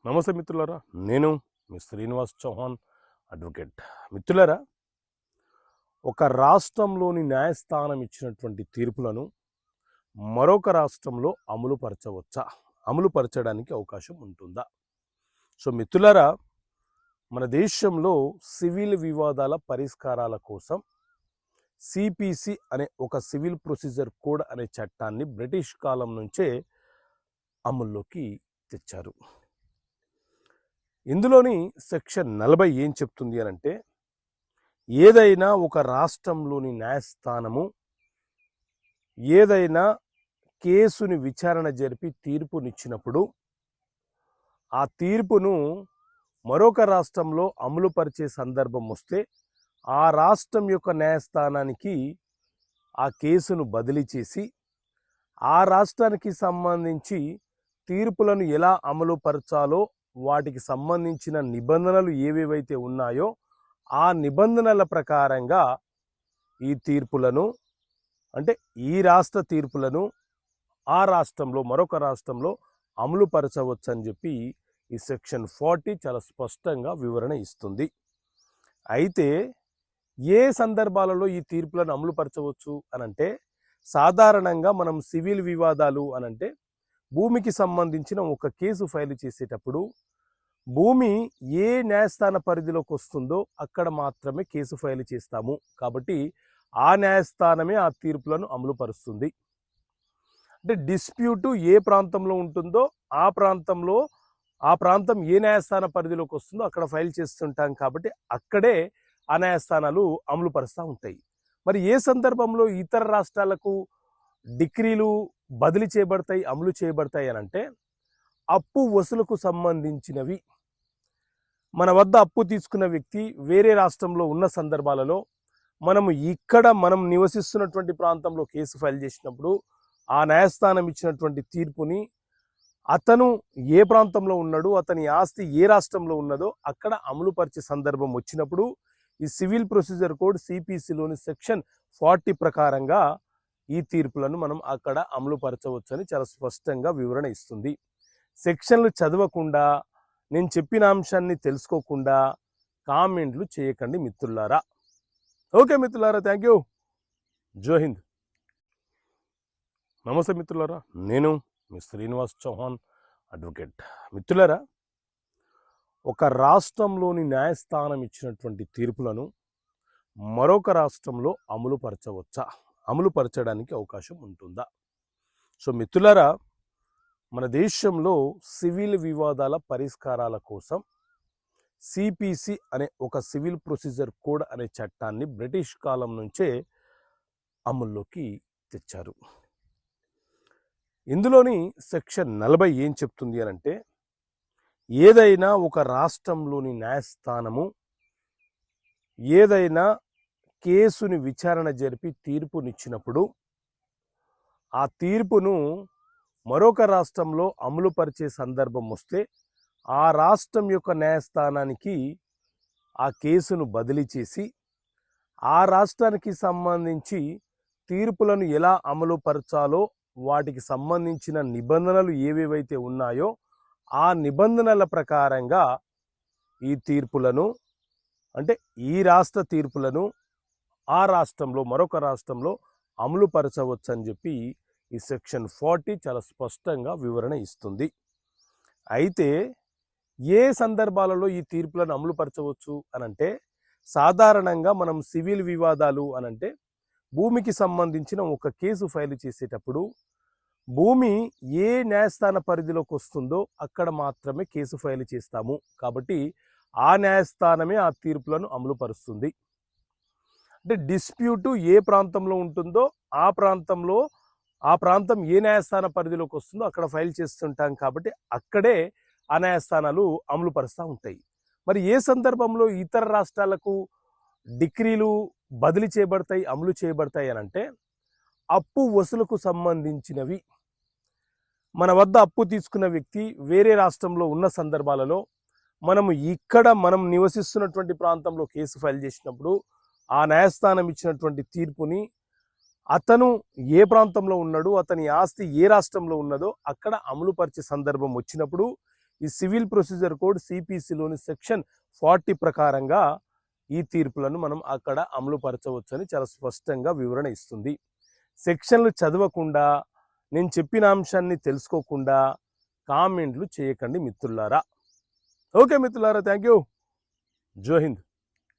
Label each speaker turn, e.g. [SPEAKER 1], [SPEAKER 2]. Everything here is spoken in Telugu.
[SPEAKER 1] నమస్తే మిత్రులారా, నేను మీ శ్రీనివాస్ చౌహాన్ అడ్వకేట్. మిత్రులారా, ఒక రాష్ట్రంలోని న్యాయస్థానం ఇచ్చినటువంటి తీర్పులను మరొక రాష్ట్రంలో అమలుపరచవచ్చా, అమలుపరచడానికి అవకాశం ఉంటుందా? సో మిత్రులారా, మన దేశంలో సివిల్ వివాదాల పరిష్కారాల కోసం సిపిసి అనే ఒక సివిల్ ప్రొసీజర్ కోడ్ అనే చట్టాన్ని బ్రిటిష్ కాలం నుంచే అమల్లోకి తెచ్చారు. ఇందులోని సెక్షన్ 40 ఏం చెప్తుంది అని అంటే, ఏదైనా ఒక రాష్ట్రంలోని న్యాయస్థానము ఏదైనా కేసుని విచారణ జరిపి తీర్పునిచ్చినప్పుడు ఆ తీర్పును మరొక రాష్ట్రంలో అమలుపరిచే సందర్భం వస్తే ఆ రాష్ట్రం యొక్క న్యాయస్థానానికి ఆ కేసును బదిలీ చేసి ఆ రాష్ట్రానికి సంబంధించి తీర్పులను ఎలా అమలుపరచాలో వాటికి సంబంధించిన నిబంధనలు ఏవేవైతే ఉన్నాయో ఆ నిబంధనల ప్రకారంగా ఈ తీర్పులను, అంటే ఈ రాష్ట్ర తీర్పులను ఆ రాష్ట్రంలో మరొక రాష్ట్రంలో అమలుపరచవచ్చని చెప్పి ఈ సెక్షన్ 40 చాలా స్పష్టంగా వివరణ ఇస్తుంది. అయితే ఏ సందర్భాలలో ఈ తీర్పులను అమలుపరచవచ్చు అనంటే, సాధారణంగా మనం సివిల్ వివాదాలు అనంటే భూమికి సంబంధించిన ఒక కేసు ఫైల్ చేసేటప్పుడు భూమి ఏ న్యాయస్థాన పరిధిలోకి వస్తుందో అక్కడ మాత్రమే కేసు ఫైల్ చేస్తాము. కాబట్టి ఆ న్యాయస్థానమే ఆ తీర్పులను అమలుపరుస్తుంది. అంటే డిస్ప్యూటు ఏ ప్రాంతంలో ఉంటుందో ఆ ప్రాంతం ఏ న్యాయస్థాన పరిధిలోకి వస్తుందో అక్కడ ఫైల్ చేస్తుంటాం. కాబట్టి అక్కడే ఆ న్యాయస్థానాలు అమలుపరుస్తూ ఉంటాయి. మరి ఏ సందర్భంలో ఇతర రాష్ట్రాలకు డిక్రీలు బదిలీ చేయబడతాయి, అమలు చేయబడతాయి అని అంటే, అప్పు వసూలుకు సంబంధించినవి. మన వద్ద అప్పు తీసుకున్న వ్యక్తి వేరే రాష్ట్రంలో ఉన్న సందర్భాలలో మనం నివసిస్తున్నటువంటి ప్రాంతంలో కేసు ఫైల్ చేసినప్పుడు ఆ న్యాయస్థానం ఇచ్చినటువంటి తీర్పుని అతను ఏ ప్రాంతంలో ఉన్నాడు, అతని ఆస్తి ఏ రాష్ట్రంలో ఉన్నదో అక్కడ అమలుపరిచే సందర్భం వచ్చినప్పుడు ఈ సివిల్ ప్రొసీజర్ కోడ్ సిపిసిలోని సెక్షన్ 40 ప్రకారంగా ఈ తీర్పులను మనం అక్కడ అమలుపరచవచ్చని చాలా స్పష్టంగా వివరణ ఇస్తుంది. సెక్షన్లు చదవకుండా, నేను చెప్పిన అంశాన్ని తెలుసుకోకుండా కామెంట్లు చేయకండి మిత్రులారా. ఓకే మిత్రులారా, థ్యాంక్ యూ. జై హింద్. నమస్తే మిత్రులారా, నేను మీ శ్రీనివాస్ చౌహాన్ అడ్వకేట్. మిత్రులారా, ఒక రాష్ట్రంలోని న్యాయస్థానం ఇచ్చినటువంటి తీర్పులను మరొక రాష్ట్రంలో అమలుపరచవచ్చా, అమలుపరచడానికి అవకాశం ఉంటుందా? సో మిత్రులారా, మన దేశంలో సివిల్ వివాదాల పరిష్కారాల కోసం సిపిసి అనే ఒక సివిల్ ప్రొసీజర్ కోడ్ అనే చట్టాన్ని బ్రిటిష్ కాలం నుంచే అమల్లోకి తెచ్చారు. ఇందులోని సెక్షన్ 40 ఏం చెప్తుంది అని అంటే, ఏదైనా ఒక రాష్ట్రంలోని న్యాయస్థానము ఏదైనా కేసుని విచారణ జరిపి తీర్పునిచ్చినప్పుడు ఆ తీర్పును మరొక రాష్ట్రంలో అమలుపరిచే సందర్భం వస్తే ఆ రాష్ట్రం యొక్క న్యాయస్థానానికి ఆ కేసును బదిలీ చేసి ఆ రాష్ట్రానికి సంబంధించి తీర్పులను ఎలా అమలుపరచాలో వాటికి సంబంధించిన నిబంధనలు ఏవేవైతే ఉన్నాయో ఆ నిబంధనల ప్రకారంగా ఈ తీర్పులను, అంటే ఈ రాష్ట్ర తీర్పులను ఆ రాష్ట్రంలో మరొక రాష్ట్రంలో అమలుపరచవచ్చని చెప్పి ఈ సెక్షన్ 40 చాలా స్పష్టంగా వివరణ ఇస్తుంది. అయితే ఏ సందర్భాలలో ఈ తీర్పులను అమలుపరచవచ్చు అనంటే, సాధారణంగా మనం సివిల్ వివాదాలు అనంటే భూమికి సంబంధించిన ఒక కేసు ఫైల్ చేసేటప్పుడు భూమి ఏ న్యాయస్థాన పరిధిలోకి వస్తుందో అక్కడ మాత్రమే కేసు ఫైల్ చేస్తాము. కాబట్టి ఆ న్యాయస్థానమే ఆ తీర్పులను అమలుపరుస్తుంది. అంటే డిస్ప్యూటు ఏ ప్రాంతంలో ఉంటుందో ఆ ప్రాంతం ఏ న్యాయస్థాన పరిధిలోకి వస్తుందో అక్కడ ఫైల్ చేస్తుంటాం. కాబట్టి అక్కడే ఆ న్యాయస్థానాలు అమలుపరుస్తూ ఉంటాయి. మరి ఏ సందర్భంలో ఇతర రాష్ట్రాలకు డిక్రీలు బదిలీ చేయబడతాయి, అమలు చేయబడతాయి అని అంటే, అప్పు వసూలుకు సంబంధించినవి. మన వద్ద అప్పు తీసుకున్న వ్యక్తి వేరే రాష్ట్రంలో ఉన్న సందర్భాలలో మనం నివసిస్తున్నటువంటి ప్రాంతంలో కేసు ఫైల్ చేసినప్పుడు ఆ న్యాయస్థానం ఇచ్చినటువంటి తీర్పుని అతను ఏ ప్రాంతంలో ఉన్నాడు, అతని ఆస్తి ఏ రాష్ట్రంలో ఉన్నదో అక్కడ అమలుపరిచే సందర్భం వచ్చినప్పుడు ఈ సివిల్ ప్రొసీజర్ కోడ్ సిపిసిలోని సెక్షన్ 40 ప్రకారంగా ఈ తీర్పులను మనం అక్కడ అమలుపరచవచ్చు అని చాలా స్పష్టంగా వివరణ ఇస్తుంది. సెక్షన్లు చదవకుండా, నేను చెప్పిన అంశాన్ని తెలుసుకోకుండా కామెంట్లు చేయకండి మిత్రులారా. ఓకే మిత్రులారా, థ్యాంక్ యూ. జై హింద్.